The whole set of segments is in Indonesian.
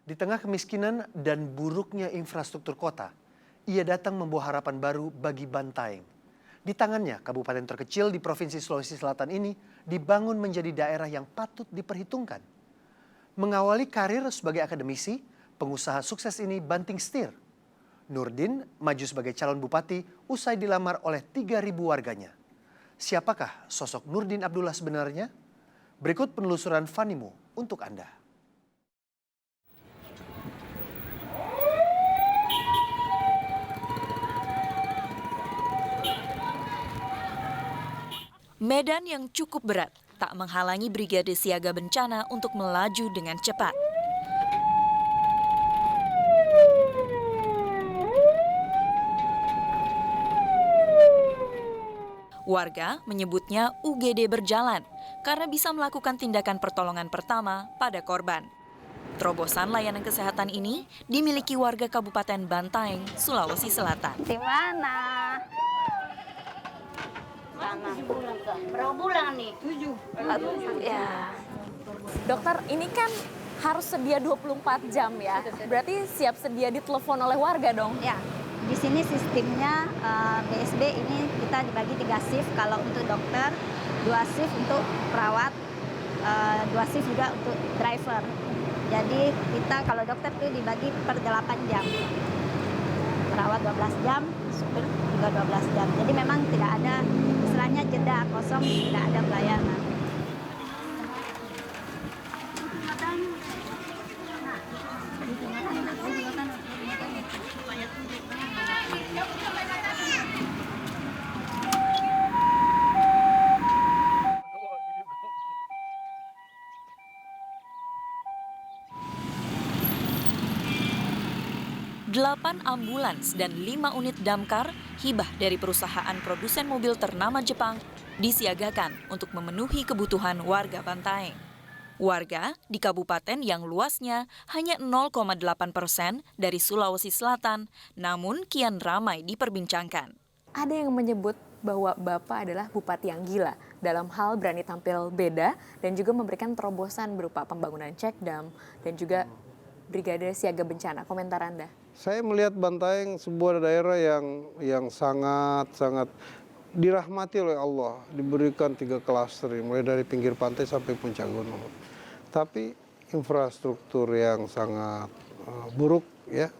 Di tengah kemiskinan dan buruknya infrastruktur kota, ia datang membawa harapan baru bagi Bantaeng. Di tangannya, kabupaten terkecil di Provinsi Sulawesi Selatan ini dibangun menjadi daerah yang patut diperhitungkan. Mengawali karir sebagai akademisi, pengusaha sukses ini banting setir. Nurdin maju sebagai calon bupati usai dilamar oleh 3.000 warganya. Siapakah sosok Nurdin Abdullah sebenarnya? Berikut penelusuran Fanimu untuk Anda. Medan yang cukup berat tak menghalangi Brigade Siaga Bencana untuk melaju dengan cepat. Warga menyebutnya UGD berjalan karena bisa melakukan tindakan pertolongan pertama pada korban. Terobosan layanan kesehatan ini dimiliki warga Kabupaten Bantaeng, Sulawesi Selatan. Di mana? Berapa bulan nih? 7. Ya. Dokter, ini kan harus sedia 24 jam ya. Berarti siap sedia ditelepon oleh warga dong? Ya. Di sini sistemnya BSB ini kita dibagi 3 shift. Kalau untuk dokter, 2 shift untuk perawat, 2 shift juga untuk driver. Jadi kita kalau dokter itu dibagi per 8 jam. Perawat 12 jam, supir juga 12 jam. Jadi memang tidak ada istilahnya jeda kosong, tidak ada pelayanan. Delapan ambulans dan 5 unit damkar hibah dari perusahaan produsen mobil ternama Jepang disiagakan untuk memenuhi kebutuhan warga Bantaeng. Warga di kabupaten yang luasnya hanya 0,8% dari Sulawesi Selatan, namun kian ramai diperbincangkan. Ada yang menyebut bahwa Bapak adalah bupati yang gila dalam hal berani tampil beda dan juga memberikan terobosan berupa pembangunan cek dam dan juga Brigade Siaga Bencana. Komentar Anda? Saya melihat Bantaeng sebuah daerah yang sangat dirahmati oleh Allah, diberikan 3 klaster, mulai dari pinggir pantai sampai puncak gunung. Tapi infrastruktur yang sangat buruk ya.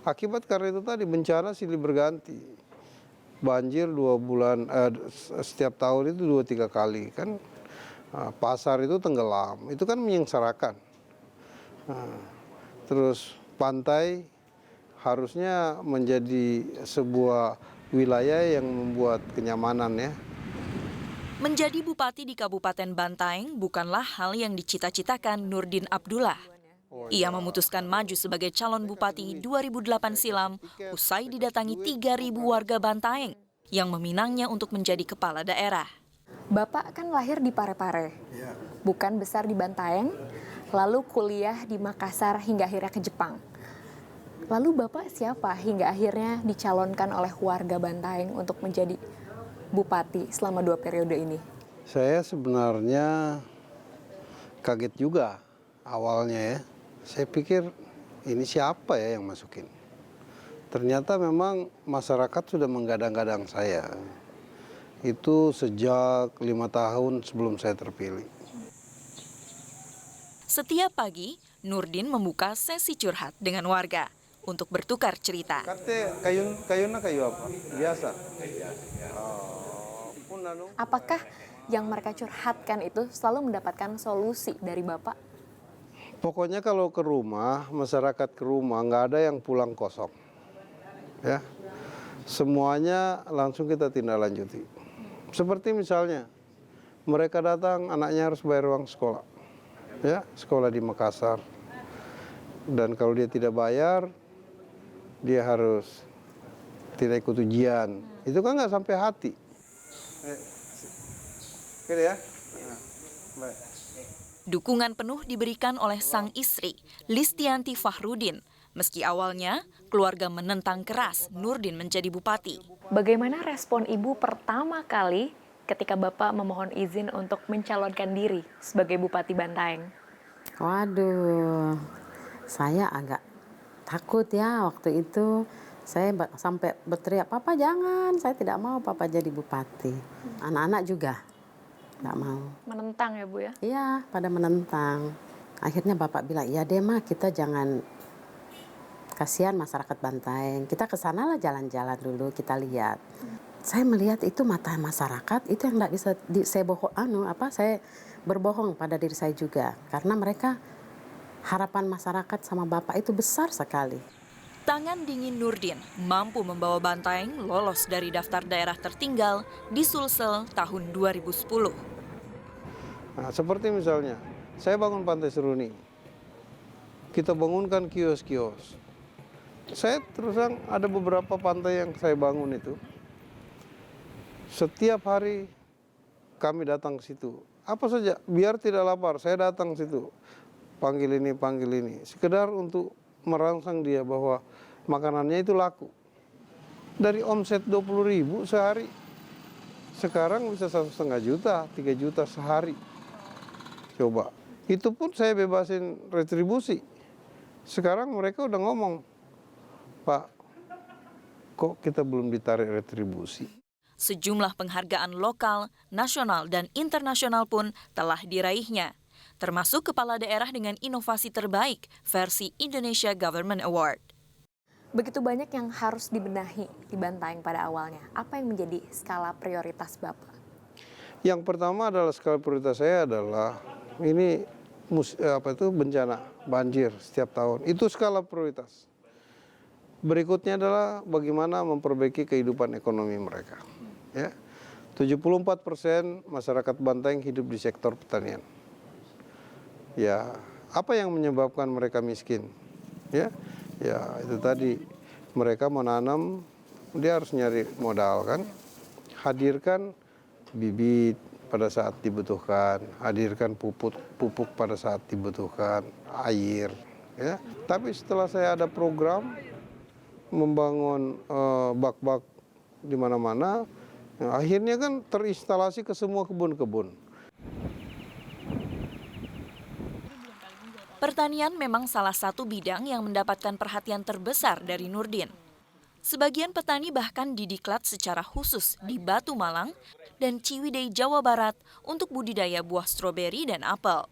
Akibat karena itu tadi bencana silih berganti. Banjir 2 bulan setiap tahun itu 2-3 kali kan. Pasar itu tenggelam, itu kan menyengsarakan. Terus pantai harusnya menjadi sebuah wilayah yang membuat kenyamanan ya. Menjadi bupati di Kabupaten Bantaeng bukanlah hal yang dicita-citakan Nurdin Abdullah. Ia memutuskan maju sebagai calon bupati 2008 silam usai didatangi 3.000 warga Bantaeng yang meminangnya untuk menjadi kepala daerah. Bapak kan lahir di Parepare, bukan besar di Bantaeng, lalu kuliah di Makassar hingga akhirnya ke Jepang. Lalu Bapak siapa hingga akhirnya dicalonkan oleh warga Bantaeng untuk menjadi bupati selama 2 periode ini? Saya sebenarnya kaget juga awalnya ya. Saya pikir ini siapa ya yang masukin. Ternyata memang masyarakat sudah menggadang-gadang saya. Itu sejak 5 tahun sebelum saya terpilih. Setiap pagi, Nurdin membuka sesi curhat dengan warga untuk bertukar cerita. Kate kayunya kayu apa? Biasa. Apakah yang mereka curhatkan itu selalu mendapatkan solusi dari Bapak? Pokoknya kalau ke rumah, masyarakat ke rumah, nggak ada yang pulang kosong. Ya, semuanya langsung kita tindak lanjuti. Seperti misalnya, mereka datang, anaknya harus bayar uang sekolah. Ya, sekolah di Makassar. Dan kalau dia tidak bayar, dia harus tidak ikut ujian. Itu kan nggak sampai hati. Gitu ya. Baik. Dukungan penuh diberikan oleh sang istri, Listianti Fahrudin. Meski awalnya keluarga menentang keras Nurdin menjadi bupati. Bagaimana respon Ibu pertama kali ketika Bapak memohon izin untuk mencalonkan diri sebagai Bupati Bantaeng? Waduh, Saya agak takut ya waktu itu. Saya sampai berteriak, "Papa jangan, saya tidak mau Papa jadi bupati." Anak-anak juga nggak mau. Menentang ya Bu ya? Iya, pada menentang. Akhirnya Bapak bilang, "Iya deh mah, kita jangan, kasihan masyarakat Bantaeng. Kita ke sana lah jalan-jalan dulu, kita lihat." Saya melihat itu mata masyarakat, itu yang nggak bisa saya berbohong pada diri saya juga. Karena mereka, harapan masyarakat sama Bapak itu besar sekali. Tangan dingin Nurdin mampu membawa Bantaeng lolos dari daftar daerah tertinggal di Sulsel tahun 2010. Nah, seperti misalnya, saya bangun Pantai Seruni. Kita bangunkan kios-kios. Saya terus terang ada beberapa pantai yang saya bangun itu. Setiap hari kami datang ke situ. Apa saja, biar tidak lapar, saya datang ke situ. Panggil ini. Sekedar untuk merangsang dia bahwa makanannya itu laku. Dari omset 20.000 sehari, sekarang bisa 1,5 juta, 3 juta sehari. Coba, itu pun saya bebasin retribusi. Sekarang mereka udah ngomong, "Pak, kok kita belum ditarik retribusi?" Sejumlah penghargaan lokal, nasional, dan internasional pun telah diraihnya, termasuk Kepala Daerah dengan Inovasi Terbaik versi Indonesia Government Award. Begitu banyak yang harus dibenahi di Bantaeng pada awalnya. Apa yang menjadi skala prioritas Bapak? Yang pertama adalah skala prioritas saya adalah ini bencana banjir setiap tahun. Itu skala prioritas. Berikutnya adalah bagaimana memperbaiki kehidupan ekonomi mereka. Ya, 74% masyarakat Bantaeng hidup di sektor pertanian. Ya, apa yang menyebabkan mereka miskin? Ya, itu tadi mereka menanam, dia harus nyari modal kan. Hadirkan bibit pada saat dibutuhkan, hadirkan pupuk pada saat dibutuhkan, air. Ya, tapi setelah saya ada program membangun bak-bak di mana-mana, akhirnya kan terinstalasi ke semua kebun-kebun. Pertanian memang salah satu bidang yang mendapatkan perhatian terbesar dari Nurdin. Sebagian petani bahkan didiklat secara khusus di Batu Malang dan Ciwidey, Jawa Barat untuk budidaya buah stroberi dan apel.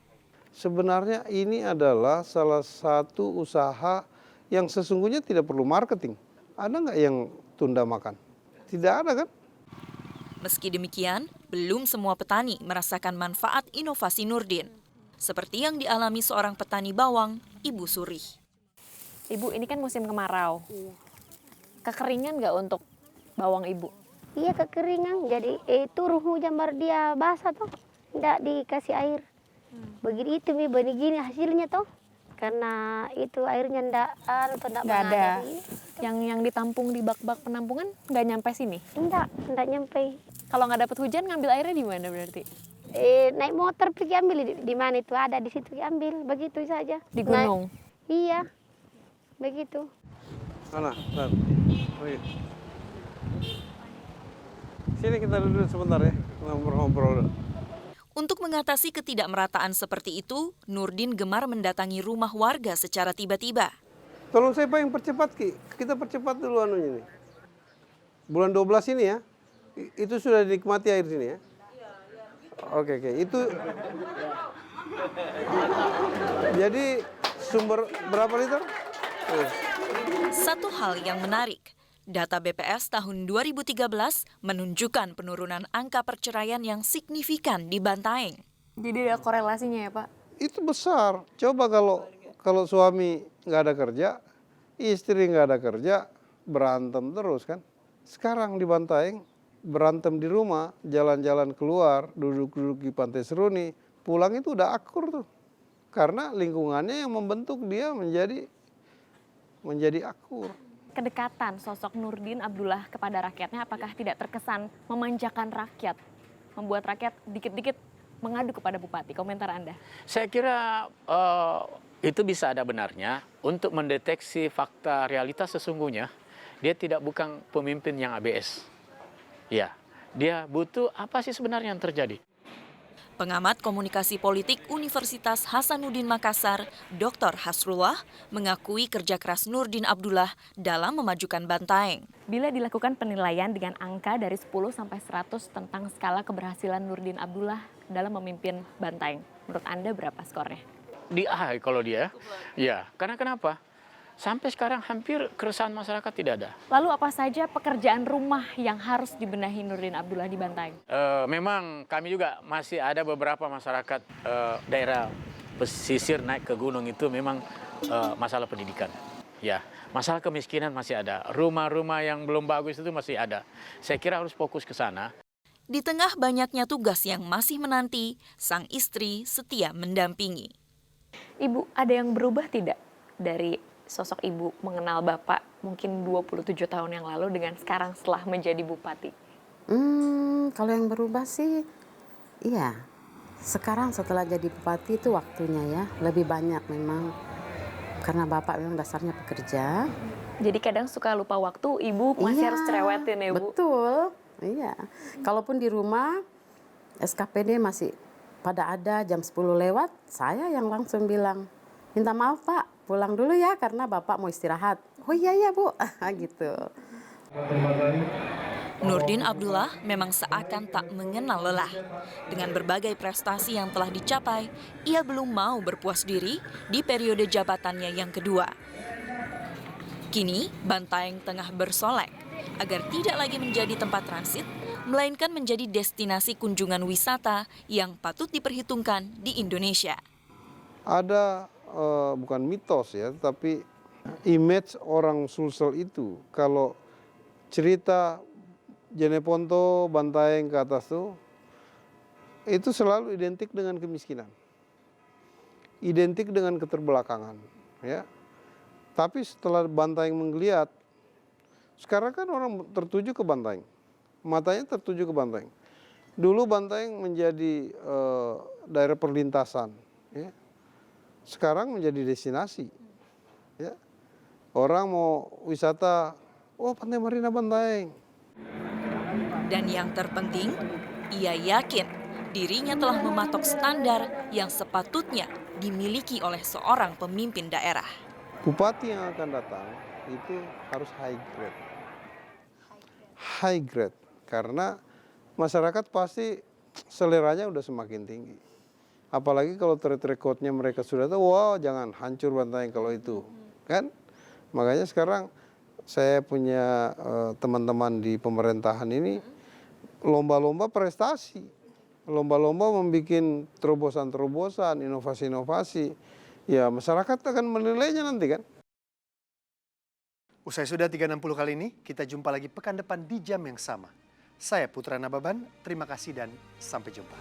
Sebenarnya ini adalah salah satu usaha yang sesungguhnya tidak perlu marketing. Ada nggak yang tunda makan? Tidak ada kan? Meski demikian, belum semua petani merasakan manfaat inovasi Nurdin. Seperti yang dialami seorang petani bawang, Ibu Suri. Ibu, ini kan musim kemarau. Kekeringan nggak untuk bawang Ibu? Iya kekeringan, jadi turun hujan baru dia basah toh, tidak dikasih air. Begitu mi begini hasilnya toh, karena itu airnya ndak ada. Yang ditampung di bak-bak penampungan nggak nyampe sini? Ndak nyampe. Kalau nggak dapat hujan ngambil airnya di mana berarti? Naik motor pergi ambil di mana itu ada di situ ambil, begitu saja. Di gunung? Iya, begitu. Mana? Sini kita duduk sebentar ya, ngobrol-ngobrol. Untuk mengatasi ketidakmerataan seperti itu, Nurdin gemar mendatangi rumah warga secara tiba-tiba. Tolong saya Pak yang percepat, Ki. Kita percepat dulu anunya nih. Bulan 12 ini ya, itu sudah dinikmati air sini ya? Oke. Itu jadi sumber berapa liter? Satu hal yang menarik, data BPS tahun 2013 menunjukkan penurunan angka perceraian yang signifikan di Bantaeng. Jadi ada korelasinya ya Pak? Itu besar. Coba kalau suami nggak ada kerja, istri nggak ada kerja, berantem terus kan. Sekarang di Bantaeng, berantem di rumah, jalan-jalan keluar, duduk-duduk di Pantai Seruni, pulang itu udah akur tuh. Karena lingkungannya yang membentuk dia menjadi akur. Kedekatan sosok Nurdin Abdullah kepada rakyatnya apakah tidak terkesan memanjakan rakyat? Membuat rakyat dikit-dikit mengadu kepada bupati, komentar Anda? Saya kira itu bisa ada benarnya untuk mendeteksi fakta realitas sesungguhnya. Dia bukan pemimpin yang ABS. Ya, dia butuh apa sih sebenarnya yang terjadi. Pengamat komunikasi politik Universitas Hasanuddin Makassar, Dr. Hasrullah, mengakui kerja keras Nurdin Abdullah dalam memajukan Bantaeng. Bila dilakukan penilaian dengan angka dari 10 sampai 100 tentang skala keberhasilan Nurdin Abdullah dalam memimpin Bantaeng, menurut Anda berapa skornya? Di A kalau dia, ya. Karena kenapa? Sampai sekarang hampir keresahan masyarakat tidak ada. Lalu apa saja pekerjaan rumah yang harus dibenahi Nurdin Abdullah di Bantaeng? Memang kami juga masih ada beberapa masyarakat daerah pesisir naik ke gunung itu memang masalah pendidikan. Ya, masalah kemiskinan masih ada. Rumah-rumah yang belum bagus itu masih ada. Saya kira harus fokus ke sana. Di tengah banyaknya tugas yang masih menanti, sang istri setia mendampingi. Ibu, ada yang berubah tidak dari sosok ibu mengenal Bapak mungkin 27 tahun yang lalu dengan sekarang setelah menjadi bupati? Kalau yang berubah sih, iya. Sekarang setelah jadi bupati itu waktunya ya, lebih banyak memang. Karena Bapak memang dasarnya pekerja. Jadi kadang suka lupa waktu, ibu masih harus cerewetin ya Bu? Betul, iya. Kalaupun di rumah, SKPD masih pada ada jam 10 lewat, saya yang langsung bilang, minta maaf Pak, pulang dulu ya karena Bapak mau istirahat. Oh iya ya Bu, gitu. Nurdin Abdullah memang seakan tak mengenal lelah. Dengan berbagai prestasi yang telah dicapai, ia belum mau berpuas diri di periode jabatannya yang kedua. Kini, Bantaeng tengah bersolek agar tidak lagi menjadi tempat transit, melainkan menjadi destinasi kunjungan wisata yang patut diperhitungkan di Indonesia. Ada bukan mitos ya, tapi image orang Sulsel itu kalau cerita Jeneponto, Bantaeng ke atas tuh, itu selalu identik dengan kemiskinan, identik dengan keterbelakangan, ya. Tapi setelah Bantaeng menggeliat, sekarang kan orang tertuju ke Bantaeng, matanya tertuju ke Bantaeng. Dulu Bantaeng menjadi daerah perlintasan, ya. Sekarang menjadi destinasi, ya. Orang mau wisata, oh Pantai Marina Bantaeng. Dan yang terpenting, ia yakin dirinya telah mematok standar yang sepatutnya dimiliki oleh seorang pemimpin daerah. Bupati yang akan datang itu harus high grade. High grade, karena masyarakat pasti seleranya udah semakin tinggi. Apalagi kalau track record-nya mereka sudah tahu, wah jangan hancur Bantaeng kalau itu. Kan? Makanya sekarang saya punya teman-teman di pemerintahan ini lomba-lomba prestasi, lomba-lomba membuat terobosan-terobosan, inovasi-inovasi. Ya masyarakat akan menilainya nanti kan. Usai sudah 360 kali ini, kita jumpa lagi pekan depan di jam yang sama. Saya Putra Nababan, terima kasih dan sampai jumpa.